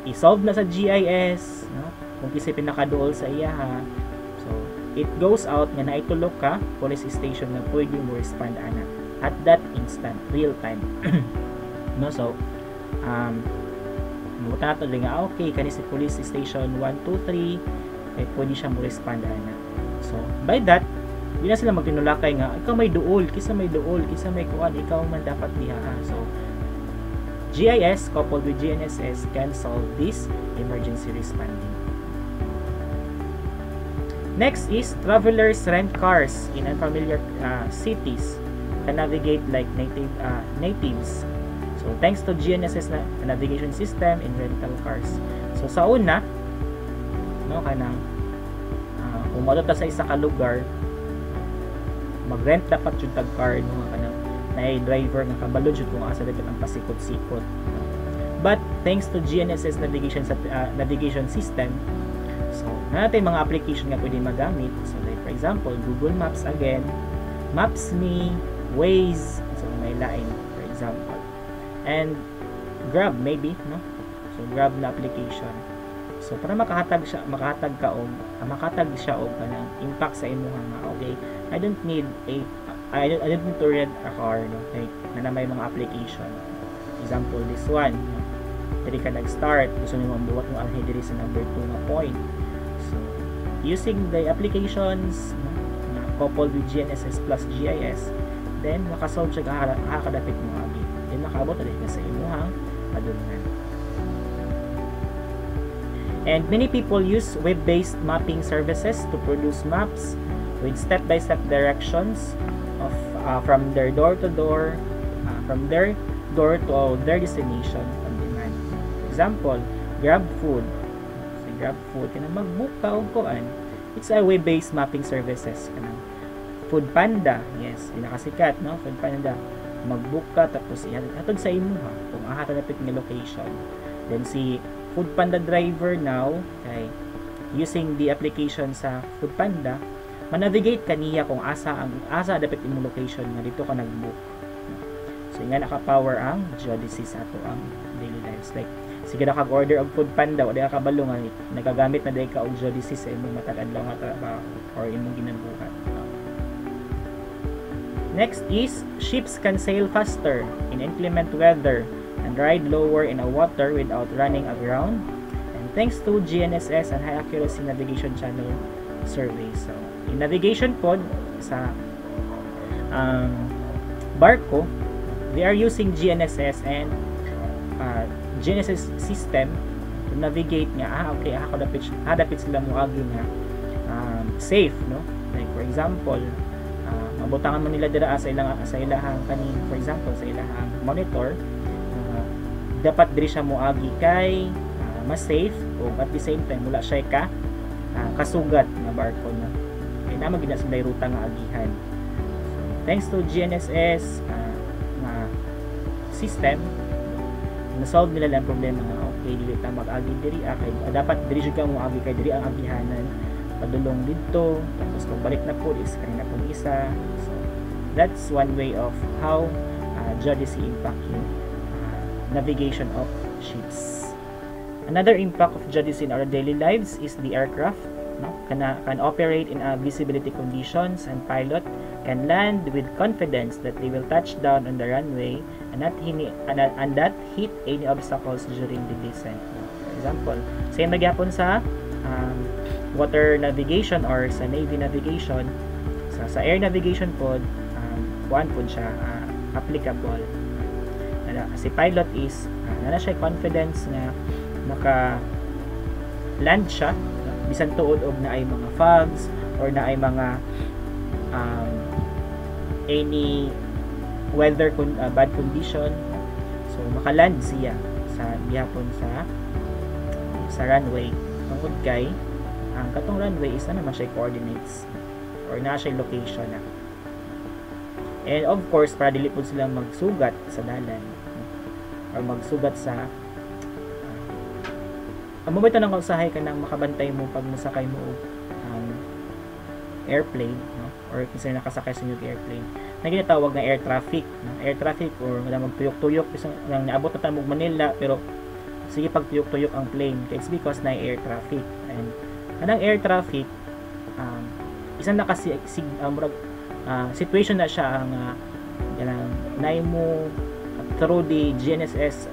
i-solve na sa GIS, no, kung kinsa pinakaduol sa iya ha. So it goes out nga naitulok ka police station nga pwede mo respond ana at that instant, real time. No, so muta nato nga okay kani si police station 123 ay pwede siya mo respond ana. So by that, di na sila magtinulakay nga ikaw may duol, kisa may kuan, ikaw man dapat diha. So GIS coupled with GNSS can solve this emergency responding. Next is travelers rent cars in unfamiliar cities, can navigate like natives. So thanks to GNSS na navigation system in rental cars. So sa una, no, kanang kung madot sa isa ka lugar, mag-rent dapat yung tag car, no, kanang na driver nga kabalo jud kung asa dapat ang pasikot-sikot. But thanks to GNSS navigation system, so natin mga application nga pwede magamit. So like for example, Google Maps again, Maps.me, Waze, so may lain for example. And Grab maybe, no? So Grab na application. So para makatag siya og kanang impact sa imong nga okay, I don't need to rent a car, no? Like na may mga application. Example this one, no? Dili ka nag-start, gusto nimo buhat mo already diri sa number 2 na point. So using the applications, no, coupled with GNSS plus GIS, then makasolve siya kakadapit mo agi, then makaabot na ka sa imuhang padulungan. And many people use web-based mapping services to produce maps with step-by-step directions of from their door to door to their destination on demand. For example, Grab Food. So Grab Food kana mag-book ka og kuan. It's a web-based mapping services kana. Food Panda, yes, pinakasikat, no? Food Panda. Mag-book ka tapos ihatod sa imo ha kung ahatanapit nga location. Then si Food Panda driver now kay using the application sa Food Panda, manavigate kaniya kung asa dapat imong location nga dito ka nag-book. So nga naka-power ang Geodesy sa ato ang daily lives. Like sige na kag-order og Food Panda, wala ka kabalo nga nagagamit na dai ka og Geodesy sa imong matag adlaw nga trabaho or imong ginabuhat. Next is ships can sail faster in inclement weather and ride lower in a water without running aground, and thanks to GNSS and high accuracy navigation channel survey. So in navigation pod sa barko, they are using GNSS and GNSS system to navigate nga okay hadapit sila mo agi nga safe, no? Like for example, mabutangan mo nila dira sa ilahang kani, for example sa ilahang monitor, dapat diri siya moagi kay mas safe o at the same time wala siya kasugat nga barko na kay na magina sa ruta nga agihan. So, thanks to GNSS nga system, na-solve nila lang problema nga okay dili ta mag-agi diri kay dapat diri jud ka moagi kay diri ang agihanan padulong dito tapos kung balik na po is kanina pong isa. So that's one way of how Geodesy impact yung navigation of ships. Another impact of Geodesy in our daily lives is the aircraft, no? Can operate in visibility conditions, and pilot can land with confidence that they will touch down on the runway and that hit any obstacles during the descent. For example, same nagyapon sa water navigation or sa navy navigation, sa air navigation pod kuan pod siya applicable. Si pilot is na siya confidence nga maka land siya bisan tuod og naay mga fogs or naay mga any weather bad condition, so maka-land siya sa gihapon sa runway tungod kay ang katong runway is naman siya coordinates or na siya location na. And of course para dili pud sila magsugat sa dalan or magsugat sa mabay tanang usahay ka nang makabantay mo pag masakay mo airplane, no? Or kinsa nakasakay sa inyong airplane na ginatawag na air traffic, no? Air traffic or magtuyok-tuyok isang nang naabot na tayo Manila pero sige pagtuyok-tuyok ang plane kaya it's because na air traffic. And kanang air traffic isang situation na siya ang naay mo through the GNSS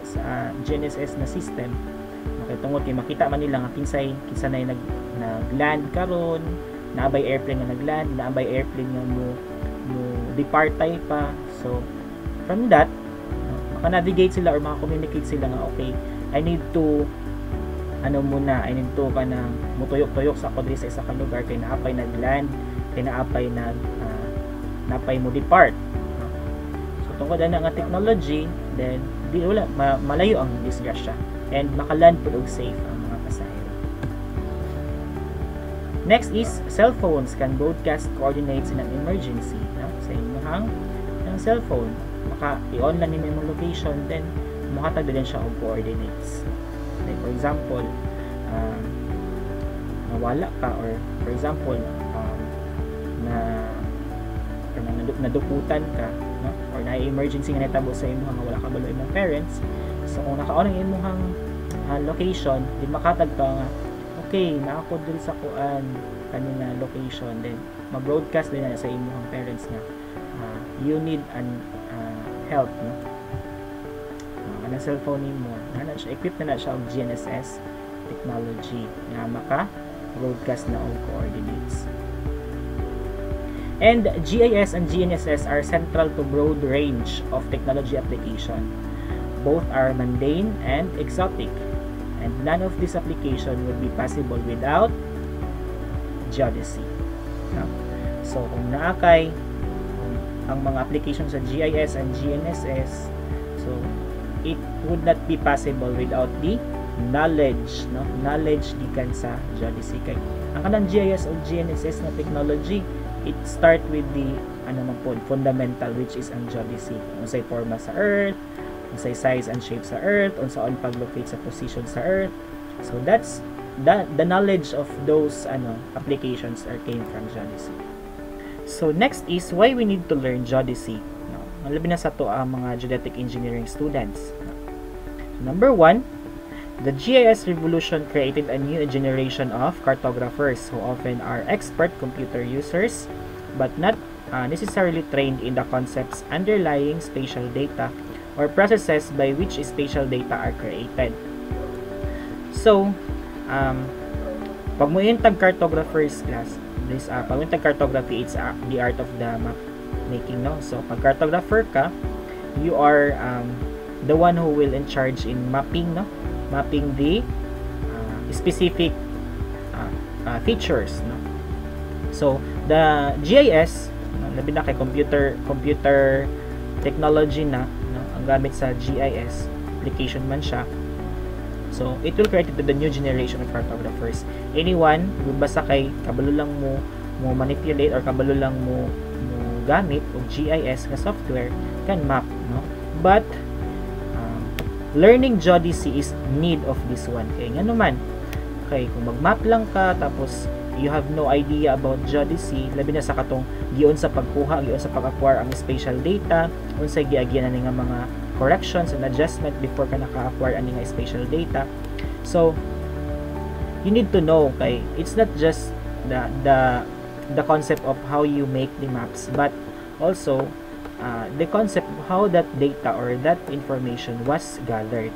na system tungod kay makita man nila nga kinsa na nagland karon, naabay airplane nga nagland, naabay airplane nga mo depart tayo pa. So from that maka-navigate sila or maka-communicate sila nga okay, I need to kanang mutuyok-tuyok sa ako diri sa isa ka lugar kay naapay nagland, kay naapay napay mo depart. So tungod na nga technology, then di wala malayo ang disgrasya and makaland po og safe ang mga pasahero. Next is cell phones can broadcast coordinates in an emergency, no? Sa inyong cellphone maka i-online nimo yung location, then makatag din siya og coordinates. Like for example nawala ka or for example nadukutan ka, no? Or na-emergency nga natabo sa imong wala ka balo imong parents. So kung nakaon ang imong location, di makatag ka nga okay na ako diri sa kuan kanina location, then mag-broadcast din na sa imong parents nga you need an help, no? Ang cellphone nimo na siya equipped na siya og GNSS technology nga maka broadcast na og coordinates. And GIS and GNSS are central to broad range of technology application. Both are mundane and exotic, and none of this application would be possible without geodesy. No? So, kung naakay ang mga application sa GIS and GNSS, so it would not be possible without the knowledge, no? Knowledge gikan sa geodesy. Kay ang kanang GIS o GNSS na technology, it start with the fundamental, which is ang geodesy. Unsay forma sa Earth, unsay size and shape sa Earth, unsaon pag-locate sa position sa Earth. So that's the knowledge of those applications came from geodesy. So next is why we need to learn geodesy. No, labi na sa to ang mga geodetic engineering students. Number 1, the GIS revolution created a new generation of cartographers who often are expert computer users but not necessarily trained in the concepts underlying spatial data or processes by which spatial data are created. So, pag mo yung tag-cartographers class, pag mo yung tag-cartography, it's the art of the map making, no? So, pag cartographer ka, you are the one who will in charge in mapping, no? Mapping the specific features, no? So, the GIS, labi na kay computer technology na, no? Ang gamit sa GIS application man siya. So, it will create the new generation of cartographers. Anyone, basta kay kabalo lang mo manipulate or kabalo lang mo gamit og GIS na software can map, no? But learning geodesy is need of this one. Kaya nga naman, okay, kung mag-map lang ka tapos you have no idea about geodesy, labi na sa katong giyon sa pagkuha, giyon sa pag-acquire ang spatial data, unsay giagyan ani nga mga corrections and adjustment before ka naka-acquire ani nga spatial data. So you need to know, okay, it's not just the concept of how you make the maps, but also the concept of how that data or that information was gathered.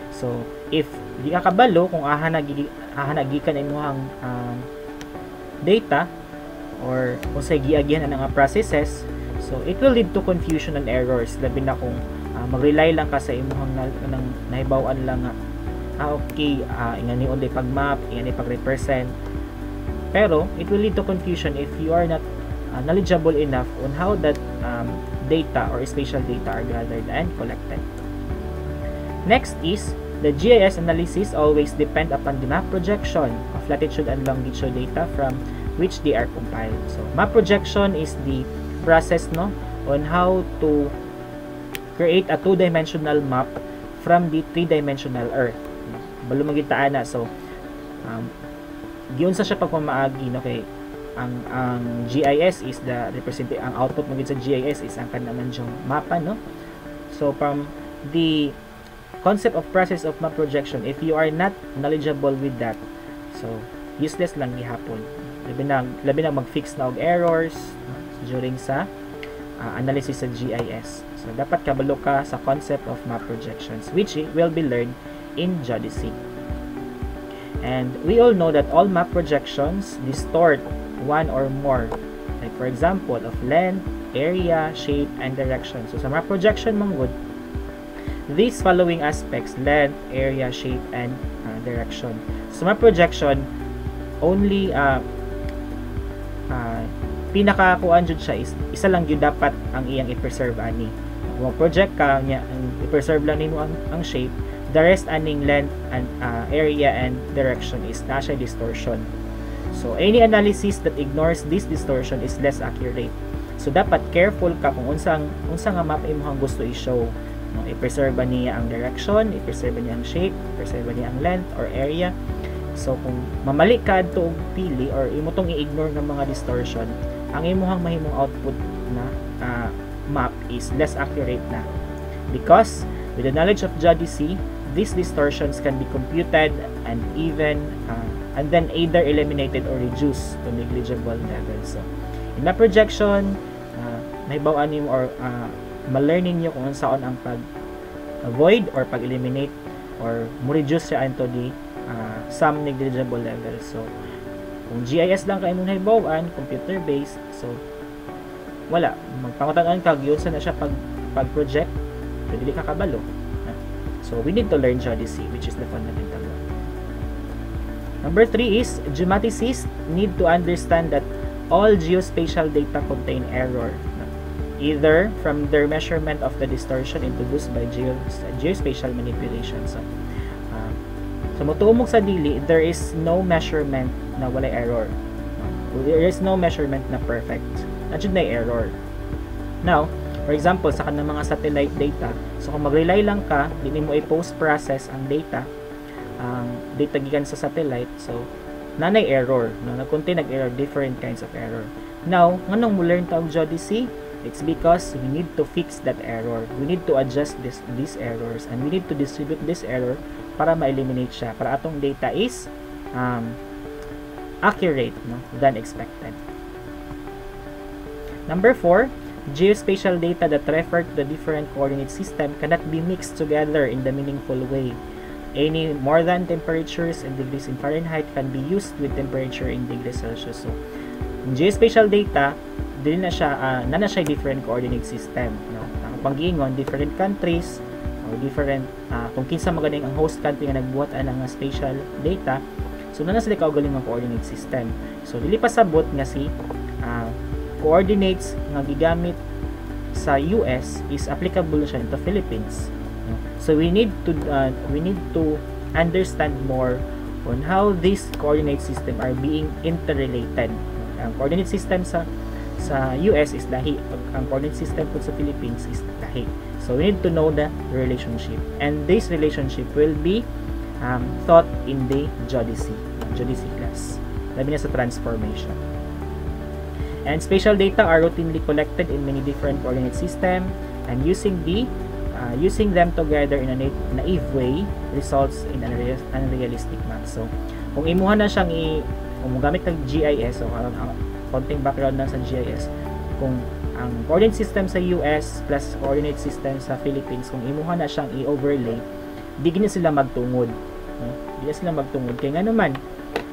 So if di ka kabalo kung aha nagikan imong data or unsay giagyan ang mga processes, so it will lead to confusion and errors, labi na kung mag-rely lang ka sa imong nahibaw-an lang nga okay, ingani only pag-map, ingani pag-represent, pero it will lead to confusion if you are not knowledgeable enough on how that data or spatial data are gathered and collected. Next is the GIS analysis always depend upon the map projection of latitude and longitude data from which they are compiled. So map projection is the process, no, on how to create a two-dimensional map from the three-dimensional Earth. Balo magitaan na. So giun sa siya pagpamaagi, no, kay ang GIS is the representative, ang output mo sa GIS is ang kanaman yung mapa, no? So from the concept of process of map projection, if you are not knowledgeable with that, so useless lang gihapon. Labi na mag-fix na og errors, no, during sa analysis sa GIS. So dapat kabalo ka sa concept of map projections, which will be learned in geodesy. And we all know that all map projections distort one or more, like for example of length, area, shape, and direction. So sa map projection mong good, these following aspects, length, area, shape, and direction. So map projection only pinakakuan jud siya is isa lang jud dapat ang iyang i-preserve ani. Kung project ka nya, i-preserve lang nimo ang shape, the rest aning length and area and direction is na siya distortion. So any analysis that ignores this distortion is less accurate. So dapat careful ka kung unsa nga map imong gusto i-show. No, i-preserve niya ang direction, i-preserve niya ang shape, i-preserve niya ang length or area. So kung mamali ka adto og pili or imo tong i-ignore ng mga distortion, ang imong mahimong output na map is less accurate na. Because with the knowledge of geodesy, these distortions can be computed and then either eliminated or reduced to negligible levels. So in map projection, mahibaw-an nimo or ma-learn niyo kung saan ang pag-avoid or pag-eliminate or mo-reduce siya into the some negligible levels. So Kung GIS lang ka imong nahibaw-an, computer based, so wala, magpangutan-an ka gyud sa na siya pag-project, so dili ka kabalo. So we need to learn geodesy, which is the fundamental one. Number 3 is geomaticists need to understand that all geospatial data contain error, either from their measurement of the distortion introduced by geospatial manipulation. So motuumog sa dili, there is no measurement na walay error. There is no measurement na perfect. Nandiyan na error. Now, for example, sa kanang mga satellite data, so kung mag-rely lang ka, hindi mo i-post-process ang data gikan sa satellite, so nanay error, no? Nagkontain nag-error, different kinds of error. Now, nganong mo learn tawag geodesy? It's because we need to fix that error. We need to adjust these errors, and we need to distribute this error para ma-eliminate siya, para atong data is accurate, no, than expected. Number 4, geospatial data that refer to the different coordinate system cannot be mixed together in the meaningful way. Any more than temperatures in degrees in Fahrenheit can be used with temperature in degrees Celsius. So, geospatial data, din na siya different coordinate system, no? Panggiingon, different countries or different kung kinsa magaling ang host country nga nagbuhat ang spatial data, so na sila kaugaling ng coordinate system. So dili pa sabot nga si coordinates nga gigamit sa US is applicable siya into Philippines. So we need to understand more on how these coordinate system are being interrelated. Ang coordinate system sa US is lahi, ang coordinate system po sa Philippines is lahi. So we need to know the relationship, and this relationship will be taught in the geodesy class, labi na sa transformation. And spatial data are routinely collected in many different coordinate system, and using them together in a naive way results in unrealistic map. So kung imuha na siyang kung gamit kag GIS, so konting background na sa GIS, kung ang coordinate system sa US plus coordinate system sa Philippines, kung imuha na siyang i-overlay, di na sila magtungod, no? Di na sila magtungod kaya nga naman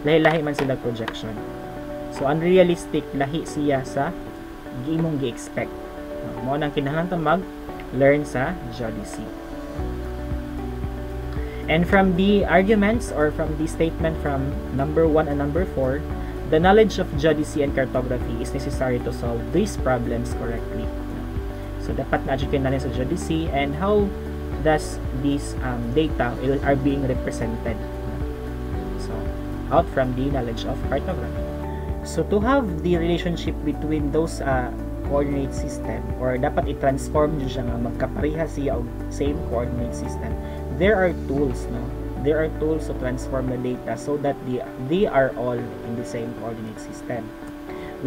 lahi-lahi man sila projection. So unrealistic lahi siya sa imong gi-expect. Mo nang kinahanglan mag-learn sa geodesy. And from the arguments or from the statement from number 1 and number 4, the knowledge of geodesy and cartography is necessary to solve these problems correctly. So dapat na-educate natin sa geodesy and how does these data are being represented. So out from the knowledge of cartography. So to have the relationship between those coordinate system, or dapat i-transform nyo siya nga magkapareha siya og same coordinate system, there are tools, no? There are tools to transform the data so that they are all in the same coordinate system.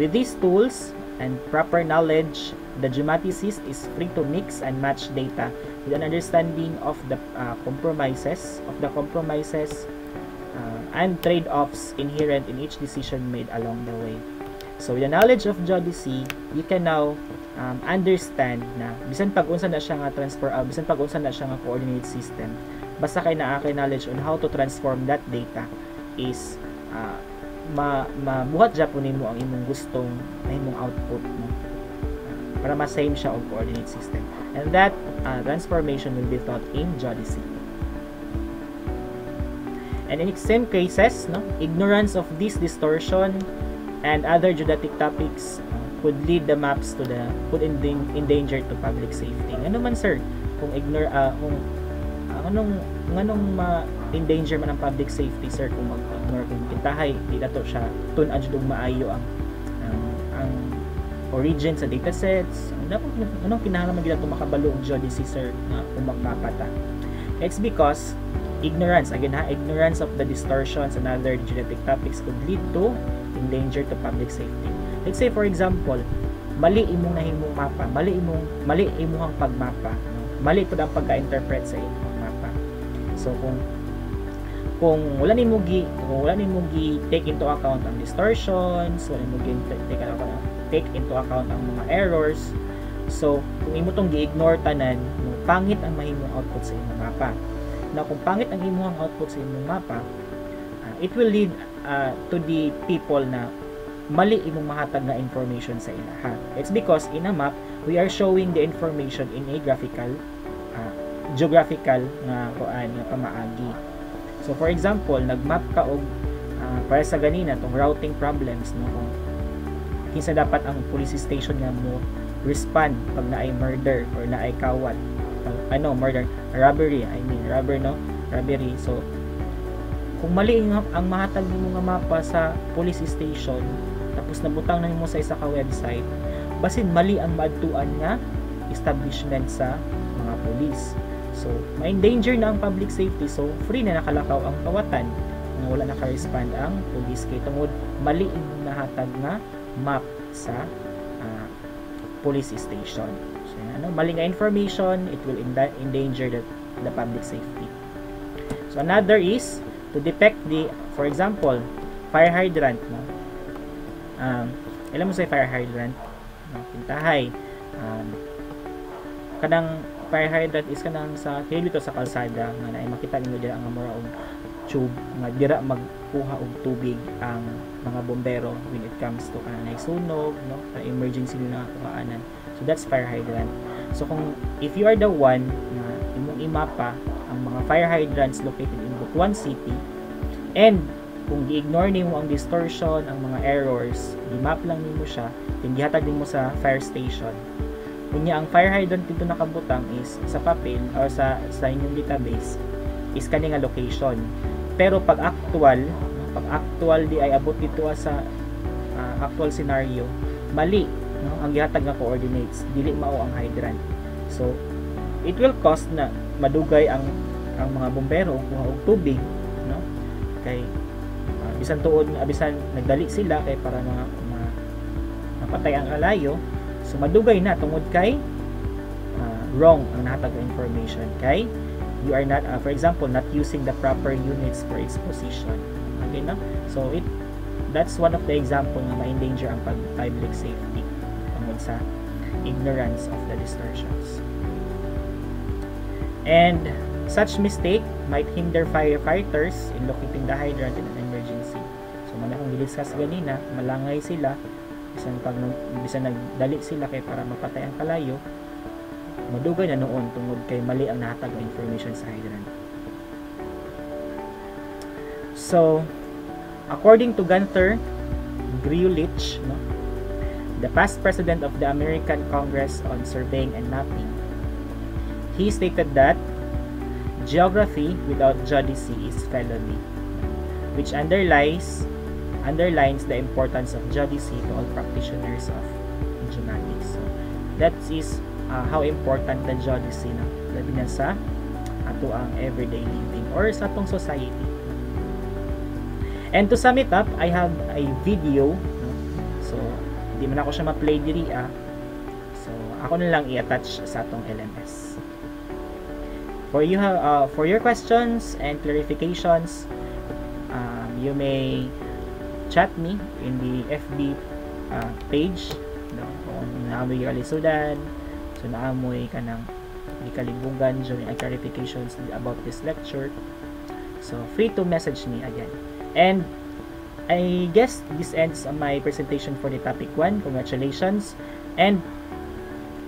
With these tools and proper knowledge, the geomaticist is free to mix and match data with an understanding of the compromises and trade-offs inherent in each decision made along the way. So with the knowledge of geodesy, you can now understand na bisan pag-unsa na siya nga bisan pag-unsa na siya nga coordinate system, basta kay naa kay knowledge on how to transform that data is mabuhat jud po nimo ang imong gustong imong output, no? Para ma-same siya og coordinate system, and that transformation will be taught in geodesy. And in extreme cases, no, ignorance of this distortion and other geodetic topics could lead the maps to put in danger to public safety. Ano man sir, kung anong ma-endanger man ang public safety sir, kung mag-ignore, kung kintahay di dato siya tun-an jud maayo ang origin sa datasets, anong kinahanglan man gid ato makabalo og geodesy sir na kung magmapata. It's because ignorance, again ignorance of the distortions and other geodetic topics could lead to endanger to public safety. Let's say for example, mali imong nahimong mapa, mali imong pagmapa, no? Mali pud ang pagka-interpret sa imong mapa. So kung wala nimo take into account ang distortions, wala nimo take into account ang mga errors, so kung imo tong gi-ignore tanan, no, pangit ang mahimong output sa imong mapa. Now kung pangit ang imong output sa imong mapa, it will lead to the people na mali imong mahatag na information sa ila ha. It's because in a map we are showing the information in a graphical geographical nga kuan nga pamaagi. So for example, nagmap ka og para sa ganina tong routing problems no, kung kinsa dapat ang police station nga mo respond pag naay murder or naay kawat, murder, robbery, robbery. So kung mali ang mahatag nimo nga mapa sa police station tapos nabutang na nimo sa isa ka website, basin mali ang maadtuan nga establishment sa mga police. So ma-endanger na ang public safety, so free na nakalakaw ang kawatan nga wala naka-respond ang police kay tungod mali ang nahatag nga map sa police station. So mali nga information, it will endanger the public safety. So another is to detect the, for example, fire hydrant no. Alam mo sa fire hydrant no, pintahay kanang fire hydrant is kanang sa dito sa kalsada nga naay makita ninyo dira ang mura og tube nga dira magkuha og tubig ang mga bombero when it comes to kanang sunog no, emergency na kuhaanan. So that's fire hydrant. So kung if you are the one na imong imapa ang mga fire hydrants located in Butuan City, and kung gi-ignore nimo ang distortion, ang mga errors, i-map lang nimo siya, then gihatag nimo sa fire station. Kunya ang fire hydrant dito nakabutang is sa papel or sa inyong database is kani nga location. Pero pag actual di ay abot dito sa actual scenario, mali no, ang gihatag nga coordinates, dili mao ang hydrant. So it will cost na madugay ang mga bombero kuha og tubig no, kay bisan tuod bisan nagdali sila kay para mapatay ang kalayo. So madugay na tungod kay wrong ang nahatag information kay you are not for example not using the proper units for its position. Okay na? So that's one of the example nga ma-endanger ang public safety tungod sa ignorance of the distortions. And such mistake might hinder firefighters in locating the hydrant in an emergency. So man akong giliskas ganina, malangay sila bisan nagdali sila kay para mapatay ang kalayo, madugay na noon tungod kay mali ang nahatag ng information sa hydrant. So according to Gunther Grulich no, the past president of the American Congress on Surveying and Mapping, he stated that geography without geodesy is felony, which underlines the importance of geodesy to all practitioners of geomatics. So that is how important the geodesy na labi na sa ato ang everyday living or sa atong society. And to sum it up, I have a video no? So di man ako siya ma-play diri so ako na lang i-attach sa atong LMS. For your questions and clarifications, you may chat me in the FB page no, kung naamoy kalisudan, so naamoy ka ng kalibugan during clarifications about this lecture, so free to message me again. And I guess this ends my presentation for the topic 1. Congratulations, and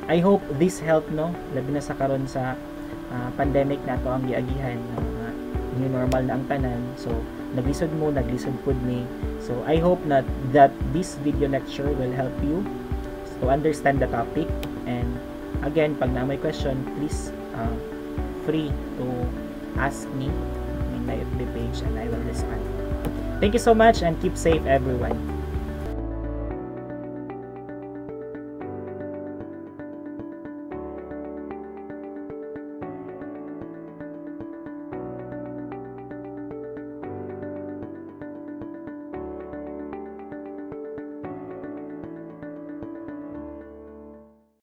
I hope this helped no, labi na sa karon sa pandemic na to ang giagihan ng new normal na ang tanan. So naglisod pod me. So I hope that this video lecture will help you to understand the topic. And again, pag na may question, please free to ask me in my FB page and I will respond. Thank you so much and keep safe everyone.